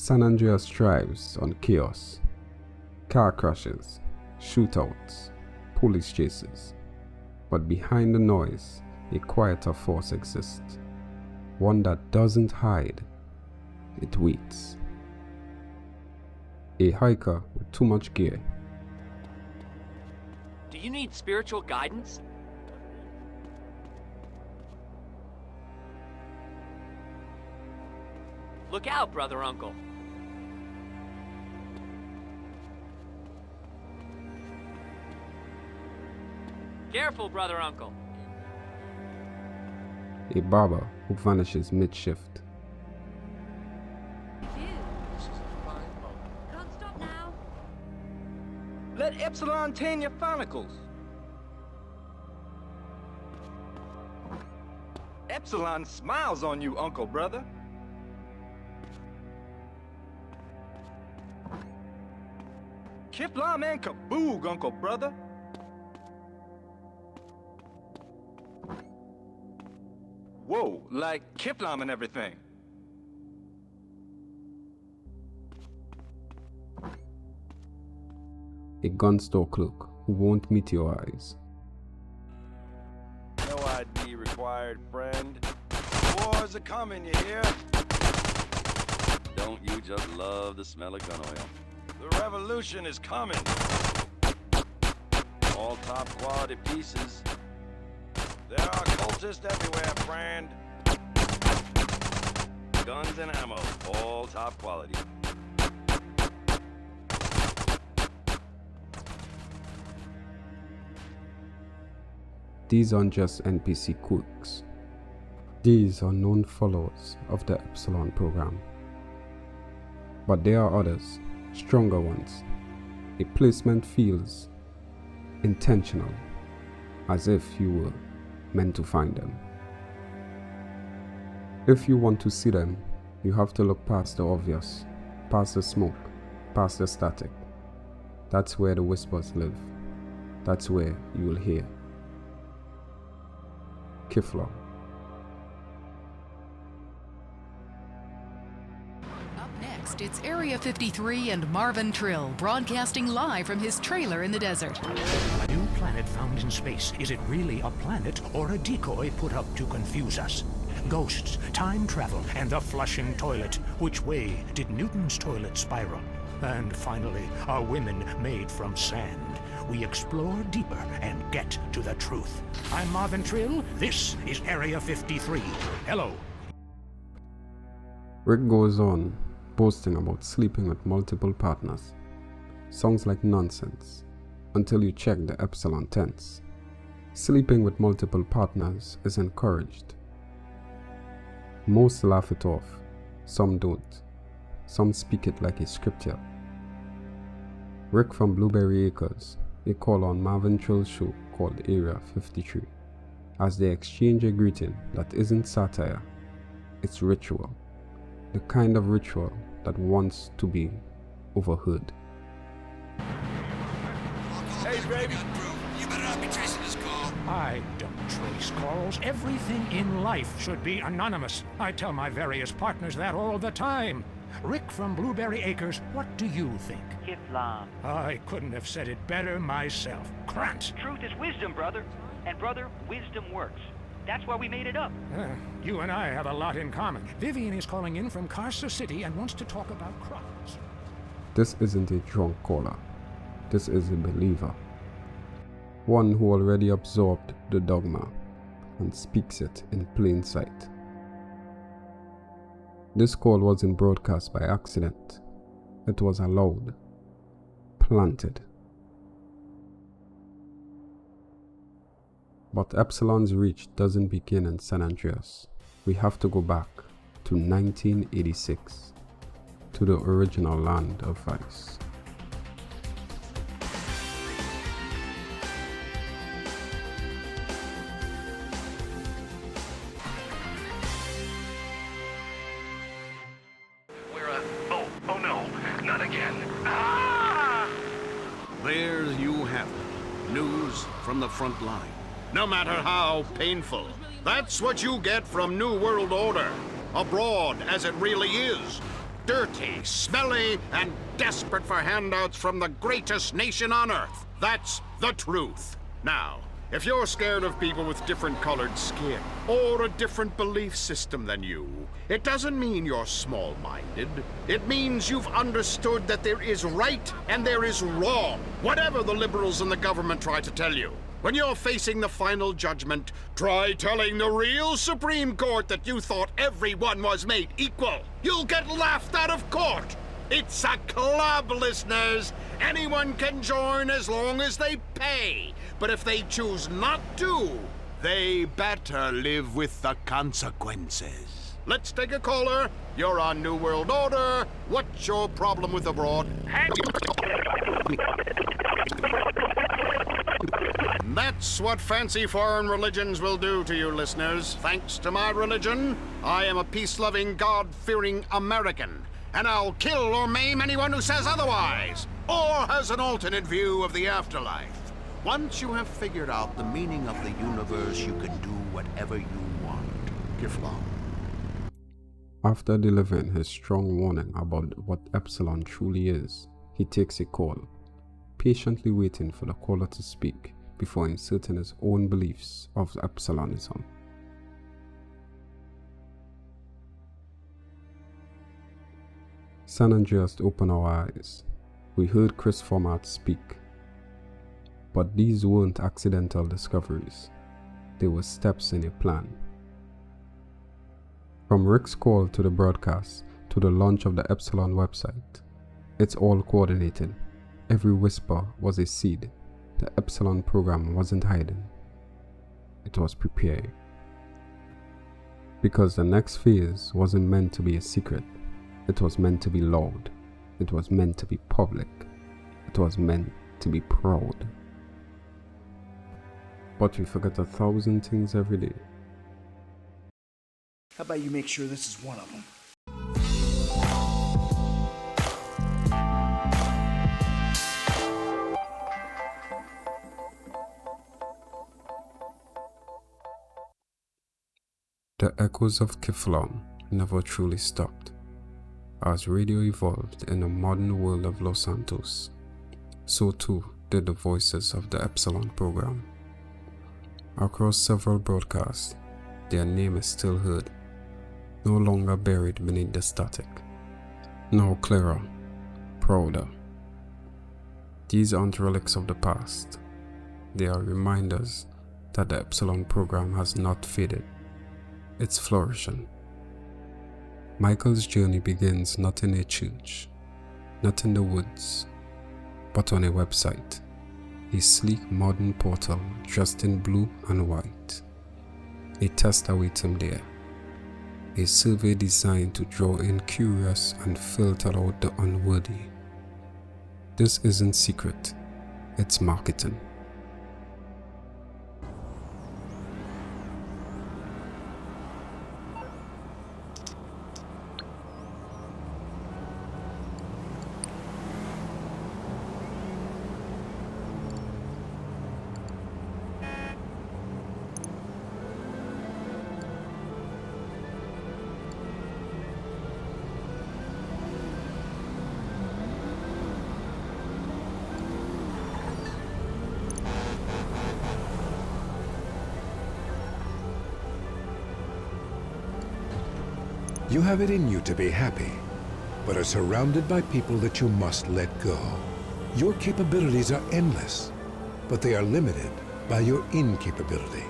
San Andreas thrives on chaos, car crashes, shootouts, police chases. But behind the noise, a quieter force exists. One that doesn't hide, it waits. A hiker with too much gear. Do you need spiritual guidance? Look out, brother uncle. Careful, brother uncle. A barber who vanishes mid-shift. Can't stop now. Let Epsilon tan your follicles. Epsilon smiles on you, uncle brother. Kifflom and kaboog, uncle brother. Whoa, like Kifflom and everything. A gun store clerk who won't meet your eyes. No ID required, friend. Wars are coming, you hear? Don't you just love the smell of gun oil? The revolution is coming. All top quality pieces. There are cultists everywhere, friend. Guns and ammo, all top quality. These aren't just NPC quirks. These are known followers of the Epsilon Program. But there are others, stronger ones. A placement feels intentional, as if you were meant to find them. If you want to see them, you have to look past the obvious, past the smoke, past the static. That's where the whispers live. That's where you will hear. Kifflom. Up next, it's Area 53 and Marvin Trill broadcasting live from his trailer in the desert. A new planet found in space. Is it really a planet or a decoy put up to confuse us? Ghosts, time travel, and the flushing toilet. Which way did Newton's toilet spiral? And finally, are women made from sand? We explore deeper and get to the truth. I'm Marvin Trill. This is Area 53. Hello. Rick goes on, boasting about sleeping with multiple partners. Sounds like nonsense, until you check the Epsilon tense. Sleeping with multiple partners is encouraged. Most laugh it off, some don't. Some speak it like a scripture. Rick from Blueberry Acres, they call on Marvin Trill's show called Area 53, as they exchange a greeting that isn't satire, it's ritual. The kind of ritual that wants to be overheard. Hey, baby. You better not be tracing this call. I don't trace calls. Everything in life should be anonymous. I tell my various partners that all the time. Rick from Blueberry Acres, what do you think? Kifflom. I couldn't have said it better myself. Krant! Truth is wisdom, brother. And brother, wisdom works. That's why we made it up. You and I have a lot in common. Vivian is calling in from Carcer City and wants to talk about crops. This isn't a drunk caller. This is a believer. One who already absorbed the dogma and speaks it in plain sight. This call wasn't broadcast by accident. It was allowed, planted. But Epsilon's reach doesn't begin in San Andreas. We have to go back to 1986, to the original land of ice. Oh no, not again. There you have it. News from the front line. No matter how painful. That's what you get from New World Order. Abroad, as it really is. dirty, smelly, and desperate for handouts from the greatest nation on Earth. That's the truth. Now, if you're scared of people with different colored skin or a different belief system than you, it doesn't mean you're small-minded. It means you've understood that there is right and there is wrong, whatever the liberals and the government try to tell you. When you're facing the final judgment, try telling the real Supreme Court that you thought everyone was made equal. You'll get laughed out of court. It's a club, listeners. Anyone can join as long as they pay. But if they choose not to, they better live with the consequences. Let's take a caller. You're on New World Order. What's your problem with the broad? That's what fancy foreign religions will do to you, listeners. Thanks to my religion, I am a peace-loving, God-fearing American. And I'll kill or maim anyone who says otherwise, or has an alternate view of the afterlife. Once you have figured out the meaning of the universe, you can do whatever you want. Kifflom. After delivering his strong warning about what Epsilon truly is, he takes a call, patiently waiting for the caller to speak before inserting his own beliefs of Epsilonism. San Andreas opened our eyes. We heard Chris Format speak. But these weren't accidental discoveries. They were steps in a plan. From Rick's call to the broadcast to the launch of the Epsilon website, it's all coordinated. Every whisper was a seed. The Epsilon program wasn't hiding. It was preparing. Because the next phase wasn't meant to be a secret. It was meant to be loud. It was meant to be public. It was meant to be proud. But we forget 1,000 things every day. How about you make sure this is one of them? The echoes of Kifflom never truly stopped. As radio evolved in the modern world of Los Santos, so too did the voices of the Epsilon program. Across several broadcasts, their name is still heard, no longer buried beneath the static. Now clearer, prouder. These aren't relics of the past. They are reminders that the Epsilon program has not faded. It's flourishing. Michael's journey begins not in a church, not in the woods, but on a website. A sleek modern portal dressed in blue and white. A test awaits him there. A survey designed to draw in curious and filter out the unworthy. This isn't secret, it's marketing. You have it in you to be happy, but are surrounded by people that you must let go. Your capabilities are endless, but they are limited by your incapability.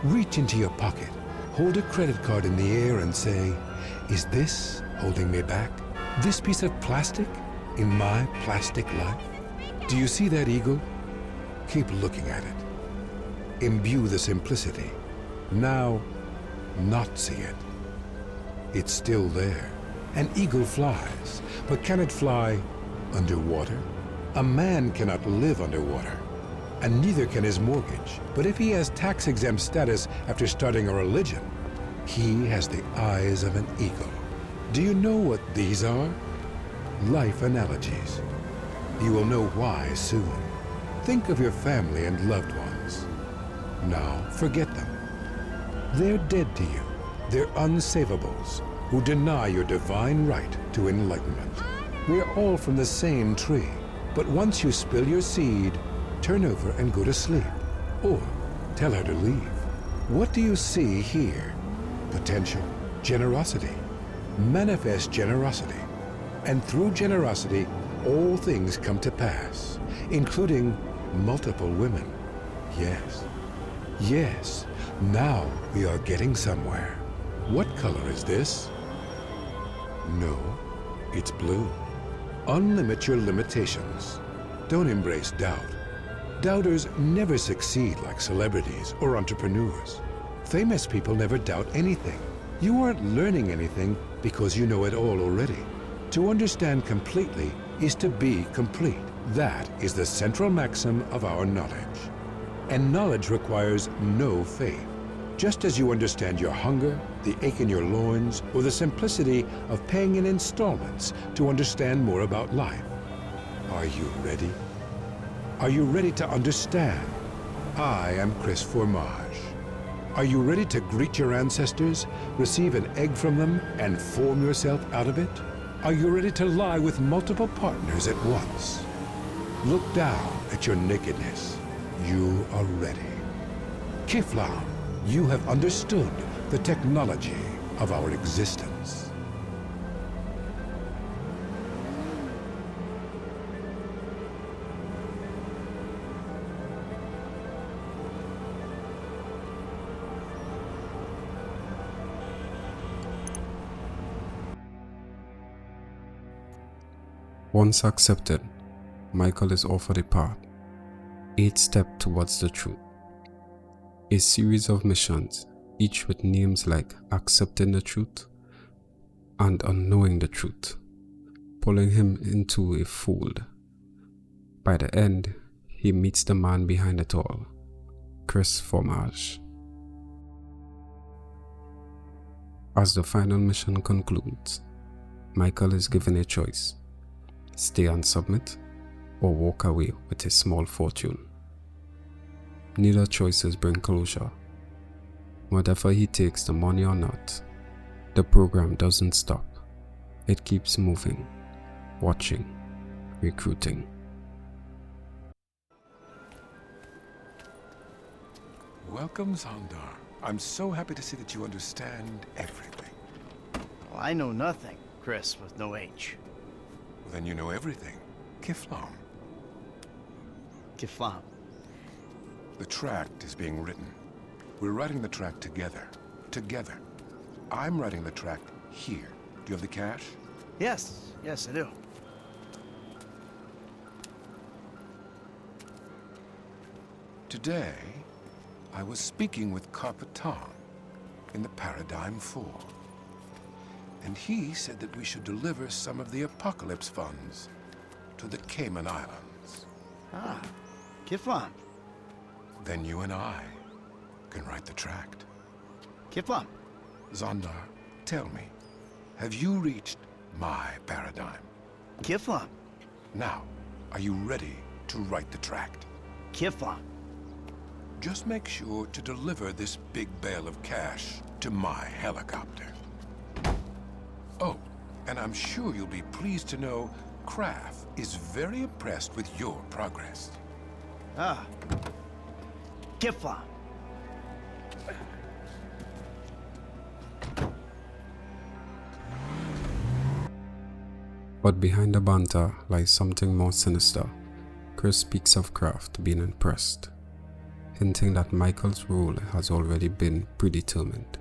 Reach into your pocket, hold a credit card in the air and say, "Is this holding me back? This piece of plastic in my plastic life?" Do you see that eagle? Keep looking at it. Imbue the simplicity. Now, not see it. It's still there. An eagle flies, but can it fly underwater? A man cannot live underwater, and neither can his mortgage. But if he has tax-exempt status after starting a religion, he has the eyes of an eagle. Do you know what these are? Life analogies. You will know why soon. Think of your family and loved ones. Now, forget them. They're dead to you. They're unsavables. who deny your divine right to enlightenment. We are all from the same tree, but once you spill your seed, turn over and go to sleep, or tell her to leave. What do you see here? Potential, generosity. Manifest generosity. And through generosity, all things come to pass, including multiple women. Yes. Yes. Now we are getting somewhere. What color is this? No, it's blue. Unlimit your limitations. Don't embrace doubt. Doubters never succeed like celebrities or entrepreneurs. Famous people never doubt anything. You aren't learning anything because you know it all already. To understand completely is to be complete. That is the central maxim of our knowledge. And knowledge requires no faith. Just as you understand your hunger, the ache in your loins, or the simplicity of paying in installments to understand more about life. Are you ready? Are you ready to understand? I am Chris Formage. Are you ready to greet your ancestors, receive an egg from them, and form yourself out of it? Are you ready to lie with multiple partners at once? Look down at your nakedness. You are ready. Kifflom, you have understood the technology of our existence. Once accepted, Michael is offered a path, 8 steps towards the truth. A series of missions, each with names like accepting the truth and unknowing the truth, pulling him into a fold. By the end, he meets the man behind it all, Chris Formage. As the final mission concludes, Michael is given a choice: stay and submit, or walk away with a small fortune. Neither choices bring closure. Whether he takes the money or not, the program doesn't stop. It keeps moving, watching, recruiting. Welcome, Zandar. I'm so happy to see that you understand everything. Well, I know nothing, Chris, with no H. Well, then you know everything. Kifflom. Kifflom. The tract is being written. We're writing the tract together. Together. I'm writing the tract here. Do you have the cash? Yes, I do. Today, I was speaking with Carpeton in the Paradigm 4. And he said that we should deliver some of the Apocalypse funds to the Cayman Islands. Ah, Kifflom. Then you and I can write the tract. Kifflom. Zandar, tell me, have you reached my paradigm? Kifflom. Now, are you ready to write the tract? Kifflom. Just make sure to deliver this big bale of cash to my helicopter. Oh, and I'm sure you'll be pleased to know Kraft is very impressed with your progress. Ah. Kifflom. But behind the banter lies something more sinister. Chris speaks of Kraft being impressed, hinting that Michael's role has already been predetermined.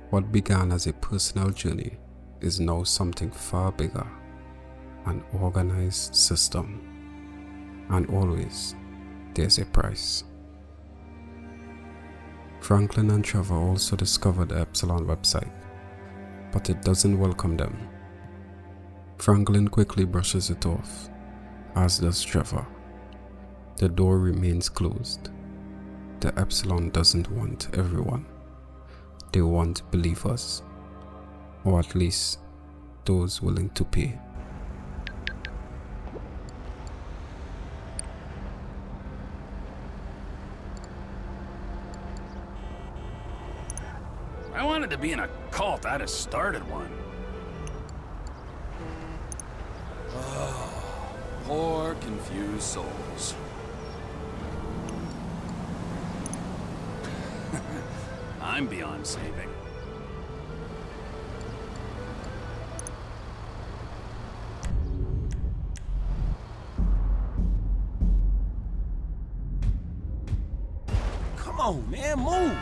What began as a personal journey is now something far bigger, an organized system. And always, there's a price. Franklin and Trevor also discovered the Epsilon website, but it doesn't welcome them. Franklin quickly brushes it off, as does Trevor. The door remains closed. The Epsilon doesn't want everyone. They want believers, or at least those willing to pay. I wanted to be in a cult, I'd have started one. Oh, poor confused souls. I'm beyond saving. Come on, man, move!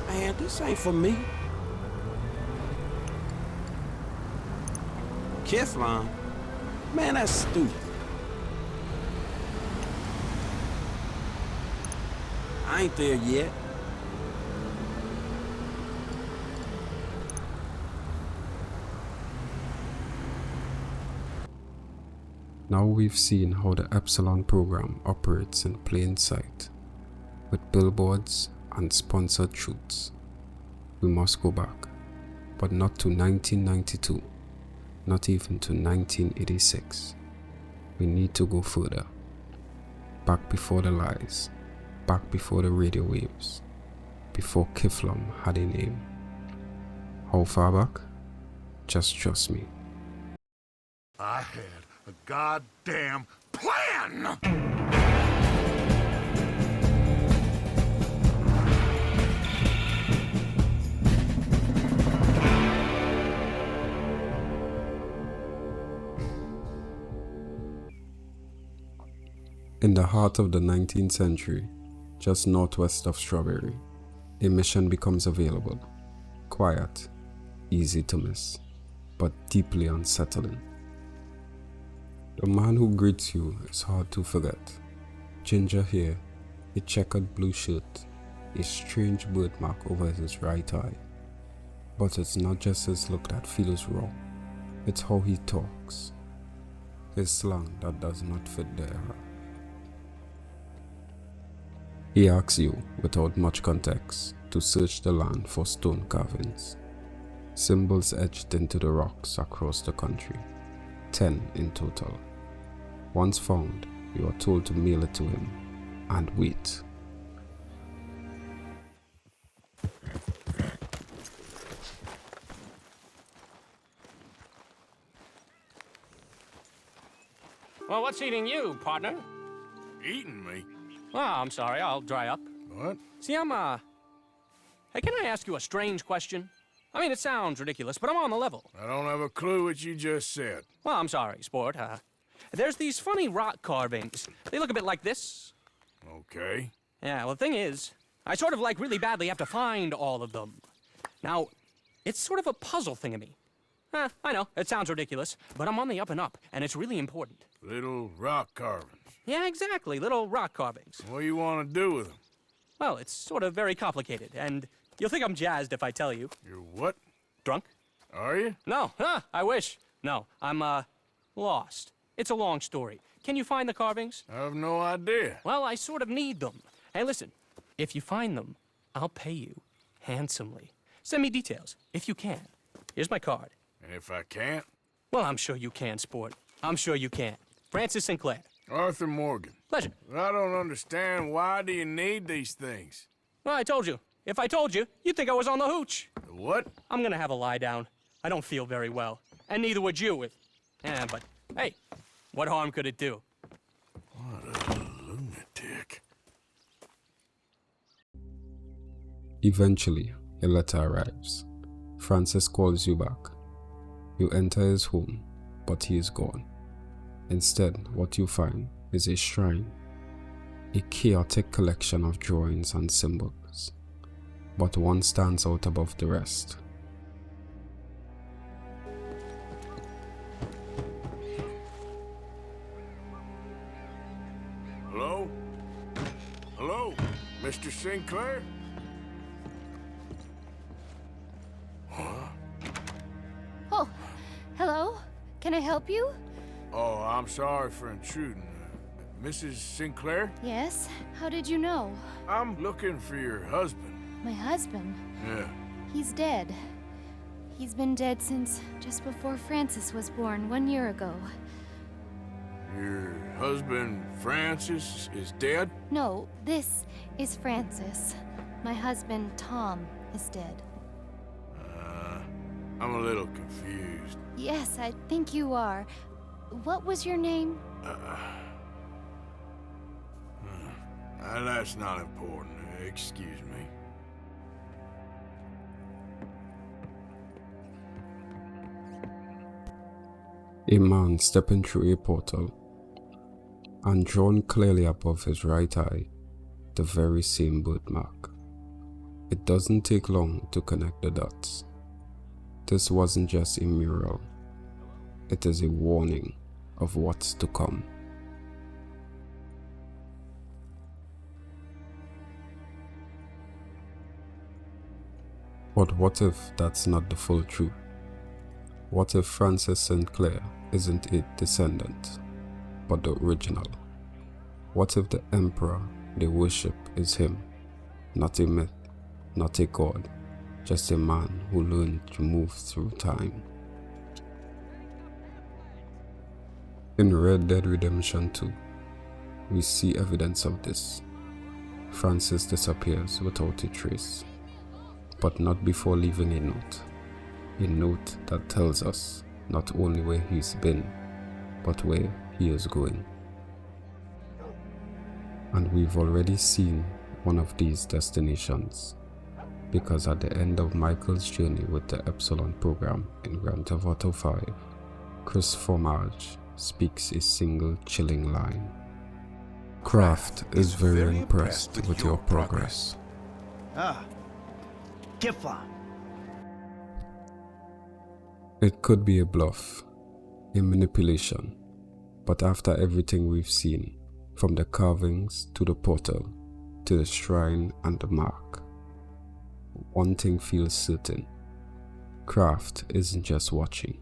Man, this ain't for me. Kifflom? Man, that's stupid. I ain't there yet. Now we've seen how the Epsilon program operates in plain sight, with billboards and sponsored shoots. We must go back, but not to 1992, not even to 1986. We need to go further, back before the lies, back before the radio waves, before Kifflom had a name. How far back? Just trust me. I had a goddamn plan! In the heart of the 19th century, just northwest of Strawberry, a mission becomes available. Quiet, easy to miss, but deeply unsettling. The man who greets you is hard to forget. Ginger hair, a checkered blue shirt, a strange birthmark over his right eye. But it's not just his look that feels raw, it's how he talks. His slang that does not fit the era. He asks you, without much context, to search the land for stone carvings. Symbols etched into the rocks across the country. 10 in total. Once found, you are told to mail it to him and wait. Well, what's eating you, partner? Eating me? Oh, I'm sorry, I'll dry up. What? See, Hey, can I ask you a strange question? I mean, it sounds ridiculous, but I'm on the level. I don't have a clue what you just said. Well, I'm sorry, sport. There's these funny rock carvings. They look a bit like this. Okay. Yeah, well, the thing is, I sort of really badly have to find all of them. Now, it's sort of a puzzle thingamy. I know, it sounds ridiculous, but I'm on the up and up, and it's really important. Little rock carvings. Yeah, exactly, little rock carvings. What do you want to do with them? Well, it's sort of very complicated, and you'll think I'm jazzed if I tell you. You're what? Drunk? Are you? No, I wish. No, I'm, lost. It's a long story. Can you find the carvings? I have no idea. Well, I sort of need them. Hey, listen, if you find them, I'll pay you handsomely. Send me details, if you can. Here's my card. And if I can't? Well, I'm sure you can, sport. I'm sure you can. Francis Sinclair. Arthur Morgan. Pleasure. I don't understand. Why do you need these things? Well, I told you. If I told you, you'd think I was on the hooch. The what? I'm gonna have a lie down. I don't feel very well. And neither would you if... Yeah, but, hey, what harm could it do? What a lunatic. Eventually, a letter arrives. Francis calls you back. You enter his home, but he is gone. Instead, what you find is a shrine, a chaotic collection of drawings and symbols, but one stands out above the rest. Hello? Hello? Mr. Sinclair? Huh? Oh, hello? Can I help you? Oh, I'm sorry for intruding. Mrs. Sinclair? Yes? How did you know? I'm looking for your husband. My husband? Yeah. He's dead. He's been dead since just before Francis was born 1 year ago. Your husband, Francis, is dead? No, this is Francis. My husband, Tom, is dead. I'm a little confused. Yes, I think you are. What was your name? That's not important. Excuse me. A man stepping through a portal, and drawn clearly above his right eye, the very same birthmark. It doesn't take long to connect the dots. This wasn't just a mural, it is a warning of what's to come. But what if that's not the full truth? What if Francis Sinclair isn't a descendant, but the original? What if the emperor they worship is him, not a myth, not a god, just a man who learned to move through time? In Red Dead Redemption 2, we see evidence of this. Francis disappears without a trace, but not before leaving a note that tells us not only where he's been, but where he is going. And we've already seen one of these destinations, because at the end of Michael's journey with the Epsilon Program in Grand Theft Auto 5, Chris Formage speaks a single chilling line. Kraft is very impressed with your progress. Ah, Kifflom. It could be a bluff, a manipulation, but after everything we've seen, from the carvings to the portal, to the shrine and the mark, one thing feels certain: Kraft isn't just watching.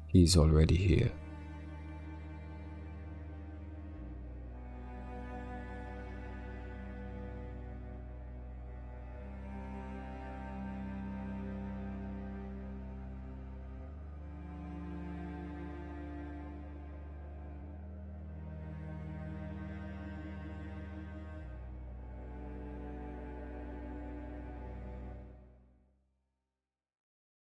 He's already here.